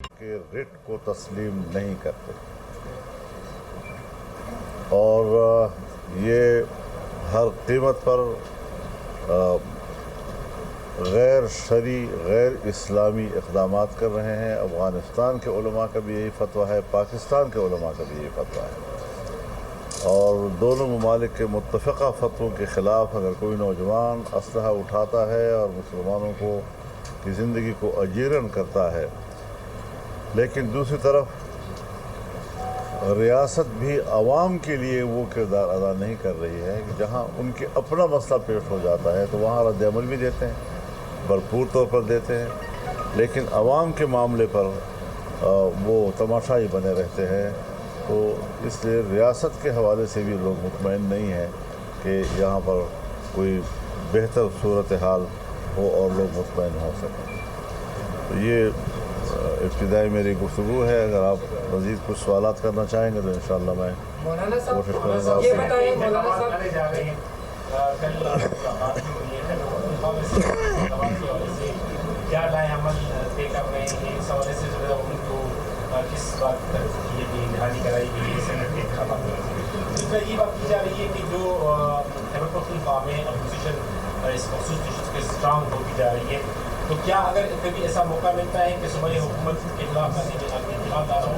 کے رٹ کو تسلیم نہیں کرتے اور یہ ہر قیمت پر غیر شرعی غیر اسلامی اقدامات کر رہے ہیں۔ افغانستان کے علماء کا بھی یہی فتویٰ ہے، پاکستان کے علماء کا بھی یہی فتویٰ ہے، اور دونوں ممالک کے متفقہ فتووں کے خلاف اگر کوئی نوجوان اسلحہ اٹھاتا ہے اور مسلمانوں کی زندگی کو اجیرن کرتا ہے، لیکن دوسری طرف ریاست بھی عوام کے لیے وہ کردار ادا نہیں کر رہی ہے کہ جہاں ان کے اپنا مسئلہ پیش ہو جاتا ہے تو وہاں رد عمل بھی دیتے ہیں، بھرپور طور پر دیتے ہیں، لیکن عوام کے معاملے پر وہ تماشائی بنے رہتے ہیں۔ تو اس لیے ریاست کے حوالے سے بھی لوگ مطمئن نہیں ہیں کہ یہاں پر کوئی بہتر صورتحال ہو اور لوگ مطمئن ہو سکیں۔ تو یہ ابتدائی میری گفتگو ہے۔ اگر آپ مزید کچھ سوالات کرنا چاہیں گے تو انشاءاللہ میں کوشش کروں گا۔ یہ بتائیں مولانا صاحب، کیا رائے عمل طے کر رہے ہیں اس حوالے سے؟ ان کو کس بات تک یہ دہانی کرائی گئی ہے سینٹ کے انتخابات میں؟ دوسرا یہ بات کی جا رہی ہے کہ جو خیبر پختونخوا میں اپوزیشن اس مخصوص ڈسٹرکٹ کے اسٹرانگ ہوتی جا رہی ہے، تو کیا اگر کبھی ایسا موقع ملتا ہے کہ صوبائی حکومت کے خلاف انتخاب داروں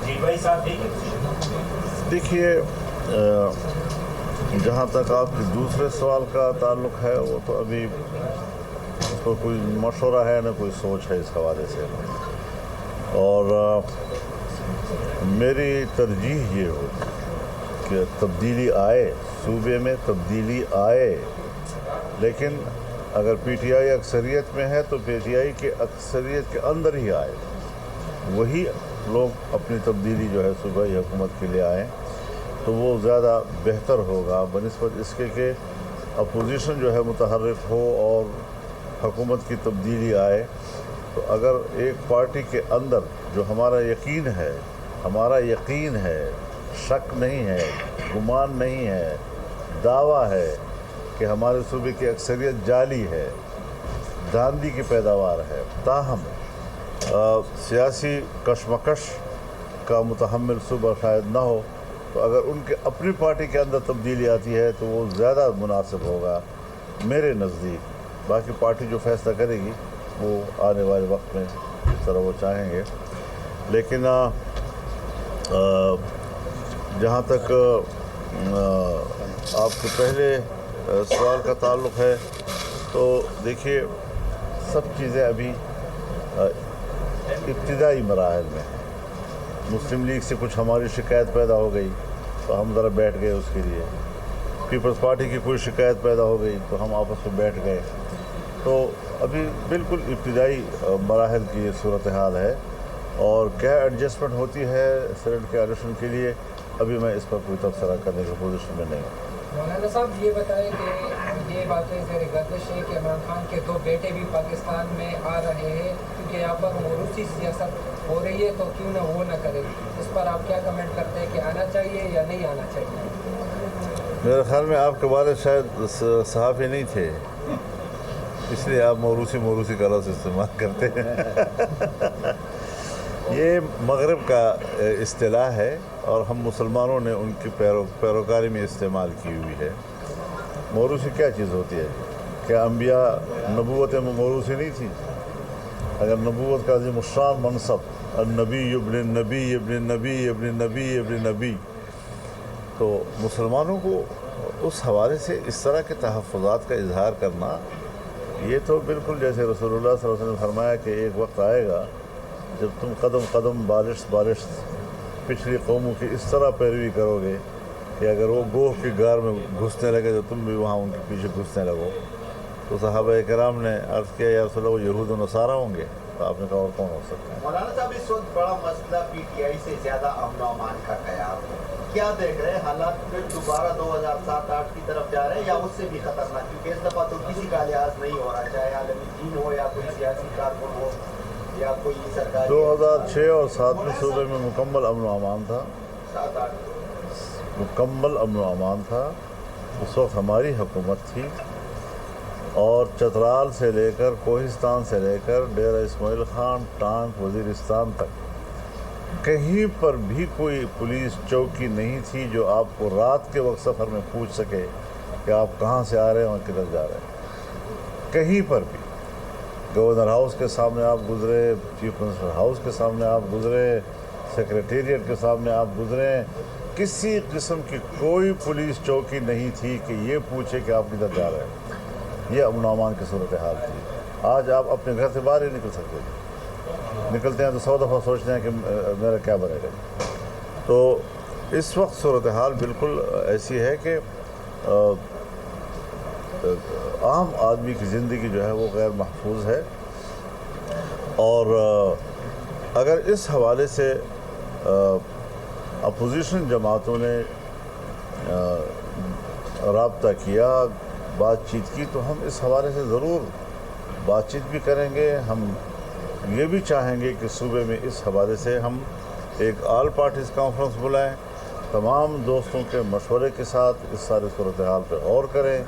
جیبائی ساتھ دے گی؟ دیکھیے، جہاں تک آپ کے دوسرے سوال کا تعلق ہے، وہ تو ابھی اس پر کوئی مشورہ ہے نہ کوئی سوچ ہے اس حوالے سے، اور میری ترجیح یہ ہو کہ تبدیلی آئے، صوبے میں تبدیلی آئے، لیکن اگر پی ٹی آئی اکثریت میں ہے تو پی ٹی آئی کے اکثریت کے اندر ہی آئے، وہی لوگ اپنی تبدیلی جو ہے صوبائی حکومت کے لیے آئیں تو وہ زیادہ بہتر ہوگا بنسبت اس کے کہ اپوزیشن جو ہے متحرک ہو اور حکومت کی تبدیلی آئے۔ تو اگر ایک پارٹی کے اندر جو ہمارا یقین ہے، شک نہیں ہے، گمان نہیں ہے، دعویٰ ہے کہ ہمارے صوبے کی اکثریت جعلی ہے، دھاندلی کی پیداوار ہے، تاہم سیاسی کشمکش کا متحمل صوبہ شاید نہ ہو، تو اگر ان کے اپنی پارٹی کے اندر تبدیلی آتی ہے تو وہ زیادہ مناسب ہوگا میرے نزدیک۔ باقی پارٹی جو فیصلہ کرے گی وہ آنے والے وقت میں جس طرح وہ چاہیں گے، لیکن جہاں تک آپ کے پہلے سوال کا تعلق ہے تو دیکھیے، سب چیزیں ابھی ابتدائی مراحل میں ہیں۔ مسلم لیگ سے کچھ ہماری شکایت پیدا ہو گئی تو ہم ذرا بیٹھ گئے اس کے لیے، پیپلز پارٹی کی کوئی شکایت پیدا ہو گئی تو ہم آپس میں بیٹھ گئے، تو ابھی بالکل ابتدائی مراحل کی یہ صورتحال ہے، اور کیا ایڈجسٹمنٹ ہوتی ہے سینٹ کے الیکشن کے لیے ابھی میں اس پر کوئی تبصرہ کرنے کی پوزیشن میں نہیں ہوں۔ مولانا صاحب یہ بتائیں کہ یہ باتیں زیر گردش ہے کہ عمران خان کے 2 بیٹے بھی پاکستان میں آ رہے ہیں، کیونکہ یہاں پر موروثی سیاست ہو رہی ہے، تو کیوں نہ وہ نہ کرے؟ اس پر آپ کیا کمنٹ کرتے ہیں کہ آنا چاہیے یا نہیں آنا چاہیے؟ میرے خیال میں آپ کے والد شاید صحافی نہیں تھے، اس لیے آپ موروثی کا لفظ استعمال کرتے ہیں۔ یہ مغرب کا اصطلاح ہے اور ہم مسلمانوں نے ان کی پیروکاری میں استعمال کی ہوئی ہے۔ موروثی کیا چیز ہوتی ہے؟ کیا انبیاء نبوت میں موروثی نہیں تھی؟ اگر نبوت کا عظیم الشان منصب النبی ابن النبی ابن النبی ابن النبی ابن النبی، تو مسلمانوں کو اس حوالے سے اس طرح کے تحفظات کا اظہار کرنا، یہ تو بالکل جیسے رسول اللہ صلی اللہ علیہ وسلم نے فرمایا کہ ایک وقت آئے گا جب تم قدم قدم بالش پچھلی قوموں کی اس طرح پیروی کرو گے کہ اگر وہ گوہ کی غار میں گھسنے لگے تو تم بھی وہاں ان کے پیچھے گھسنے لگو۔ تو صحابہ کرام نے عرض کیا یا رسول اللہ وہ یہود و نصارہ ہوں گے؟ تو آپ نے کہا اور کون ہو سکتا ہے؟ مولانا صاحب، اس وقت بڑا مسئلہ پی ٹی آئی سے زیادہ امن و امان کا قیام ہے، کیا دیکھ رہے ہیں؟ حالات پھر دوبارہ 2007-8 کی طرف جا رہے ہیں یا اس سے بھی خطرناک؟ کیونکہ اس دفعہ تو کسی کا لحاظ نہیں ہو رہا، چاہے عالمی دین ہو یا کوئی سیاسی کارکن ہو یا کوئی سرکاری۔ 2006 اور 2007 میں صوبے میں مکمل امن و امان تھا، 7-8 مکمل امن و امان تھا۔ اس وقت ہماری حکومت تھی اور چترال سے لے کر کوہستان سے لے کر ڈیرہ اسماعیل خان ٹانک وزیرستان تک کہیں پر بھی کوئی پولیس چوکی نہیں تھی جو آپ کو رات کے وقت سفر میں پوچھ سکے کہ آپ کہاں سے آ رہے ہیں اور کدھر جا رہے ہیں. کہیں پر بھی گورنر ہاؤس کے سامنے آپ گزرے, چیف منسٹر ہاؤس کے سامنے آپ گزرے, سیکریٹریٹ کے سامنے آپ گزرے, کسی قسم کی کوئی پولیس چوکی نہیں تھی کہ یہ پوچھے کہ آپ کدھر جا رہے ہیں. یہ امن و امان کی صورتحال تھی. آج آپ اپنے گھر سے باہر ہی نکل سکتے تھے. نکلتے ہیں تو 100 دفعہ سوچتے ہیں کہ میرا کیا بنے گا. تو اس وقت صورتحال بالکل ایسی ہے کہ عام آدمی کی زندگی جو ہے وہ غیر محفوظ ہے. اور اگر اس حوالے سے اپوزیشن جماعتوں نے رابطہ کیا, بات چیت کی, تو ہم اس حوالے سے ضرور بات چیت بھی کریں گے. ہم یہ بھی چاہیں گے کہ صوبے میں اس حوالے سے ہم ایک آل پارٹیز کانفرنس بلائیں, تمام دوستوں کے مشورے کے ساتھ اس سارے صورتحال پہ غور کریں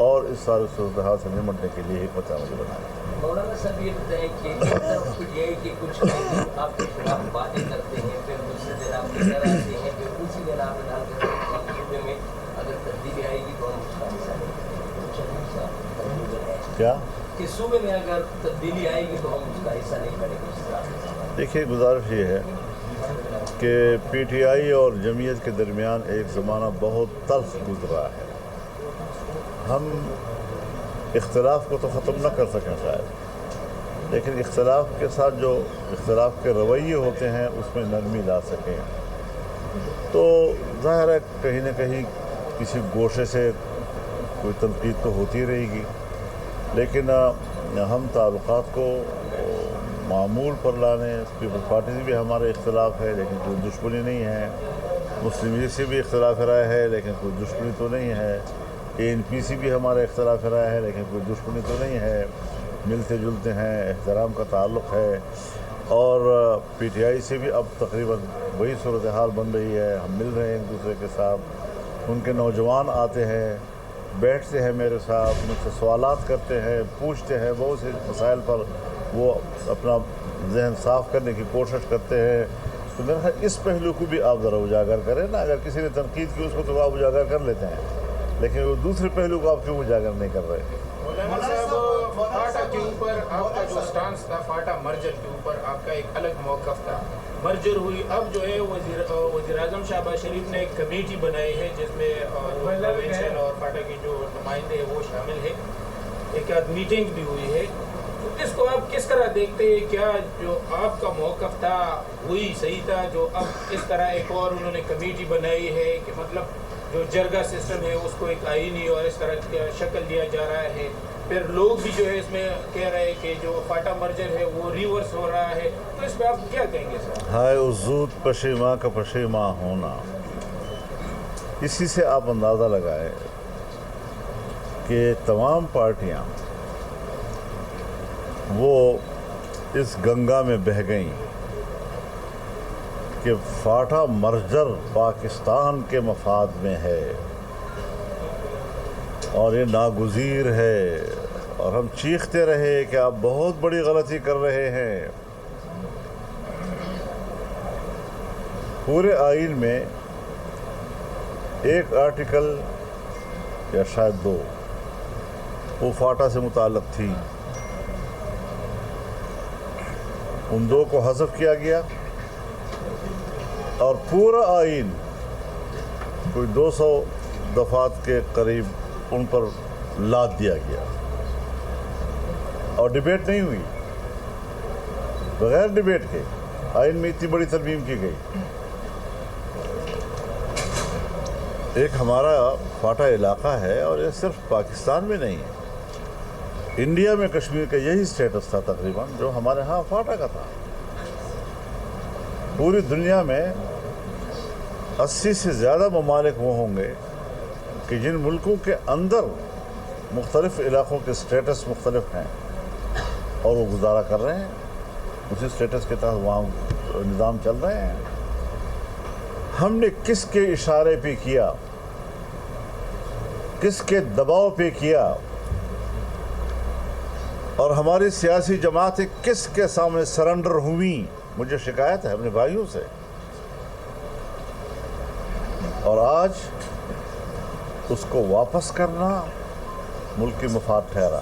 اور اس سارے صورتحال سے نمٹنے کے لیے حکمت عملی بنائیں. مولانا صاحب یہ بتائیں کہ یہ ہے کہ کچھ آپ کے خلاف باتیں کرتے ہیں, پھر دوسرے دن آپ کے گھر آتے ہیں, پھر اسی دن آپ ڈال کر صوبے میں اگر تبدیلی آئے گی تو ہم اس کا حصہ لیں گے. کیا کہ صوبے میں اگر تبدیلی آئے گی تو ہم اس کا حصہ نہیں کریں گے. دیکھیے, گزارش یہ ہے کہ پی ٹی آئی اور جمعیت کے درمیان ایک زمانہ بہت تلخ گزرا ہے. ہم اختلاف کو تو ختم نہ کر سکیں شاید, لیکن اختلاف کے ساتھ جو اختلاف کے رویے ہوتے ہیں اس میں نرمی لا سکیں. تو ظاہر ہے کہیں نہ کہیں کسی گوشے سے کوئی تنقید تو ہوتی رہے گی, لیکن ہم تعلقات کو معمول پر لانے, پیپلز پارٹی سے بھی ہمارے اختلاف ہے لیکن کوئی دشمنی نہیں ہے, مسلم لیگ سے بھی اختلاف رائے ہے لیکن کوئی دشمنی تو نہیں ہے, اے این پی سے بھی ہمارا اختلاف رائے ہے لیکن کوئی دشمنی تو نہیں ہے, ملتے جلتے ہیں, احترام کا تعلق ہے. اور پی ٹی آئی سے بھی اب تقریباً وہی صورتحال بن رہی ہے. ہم مل رہے ہیں ایک دوسرے کے ساتھ, ان کے نوجوان آتے ہیں, بیٹھتے ہیں میرے ساتھ, مجھ سے سوالات کرتے ہیں, پوچھتے ہیں, بہت سے مسائل پر وہ اپنا ذہن صاف کرنے کی کوشش کرتے ہیں. تو میرا خیال اس پہلو کو بھی آپ ذرا اجاگر کریں نا. اگر کسی نے تنقید کی اس کو تو آپ اجاگر کر لیتے ہیں, لیکن وہ دوسرے پہلو کو آپ کیوں اجاگر نہیں کر رہے؟ مولانا صاحب, فاٹا کے اوپر آپ کا جو سٹانس تھا, فاٹا مرجر کے اوپر آپ کا ایک الگ موقف تھا. مرجر ہوئی, اب جو ہے وزیر اعظم شہباز شریف نے ایک کمیٹی بنائی ہے جس میں کنونشن اور فاٹا کے جو نمائندے ہیں وہ شامل ہے. ایک آدھ میٹنگ بھی ہوئی ہے. تو اس کو آپ کس طرح دیکھتے ہیں؟ کیا جو آپ کا موقف تھا وہی صحیح تھا جو اب اس طرح ایک اور انہوں نے کمیٹی بنائی ہے کہ مطلب جو جرگہ سسٹم ہے اس کو ایک آئینی اور اس طرح کی شکل دیا جا رہا ہے؟ پھر لوگ بھی جو ہے اس میں کہہ رہے ہیں کہ جو فاٹا مرجر ہے وہ ریورس ہو رہا ہے. تو اس پہ آپ کیا کہیں گے سر؟ ہائے اس زود پشیماں کا پشیماں ہونا, اسی سے آپ اندازہ لگائیں کہ تمام پارٹیاں وہ اس گنگا میں بہہ گئیں کہ فاٹا مرجر پاکستان کے مفاد میں ہے اور یہ ناگزیر ہے, اور ہم چیختے رہے کہ آپ بہت بڑی غلطی کر رہے ہیں. پورے آئین میں ایک آرٹیکل یا شاید 2 وہ فاٹا سے متعلق تھی, ان 2 کو حذف کیا گیا اور پورا آئین کوئی 200 دفعات کے قریب ان پر لاد دیا گیا اور ڈیبیٹ نہیں ہوئی. بغیر ڈیبیٹ کے آئین میں اتنی بڑی ترمیم کی گئی. ایک ہمارا فاٹا علاقہ ہے اور یہ صرف پاکستان میں نہیں ہے, انڈیا میں کشمیر کا یہی سٹیٹس تھا تقریباً جو ہمارے ہاں فاٹا کا تھا. پوری دنیا میں 80 سے زیادہ ممالک وہ ہوں گے کہ جن ملکوں کے اندر مختلف علاقوں کے سٹیٹس مختلف ہیں اور وہ گزارا کر رہے ہیں, اسی سٹیٹس کے تحت وہاں نظام چل رہے ہیں. ہم نے کس کے اشارے پہ کیا, کس کے دباؤ پہ کیا اور ہماری سیاسی جماعتیں کس کے سامنے سرنڈر ہوئیں، مجھے شکایت ہے اپنے بھائیوں سے، اور آج اس کو واپس کرنا ملکی مفاد ٹھہرا۔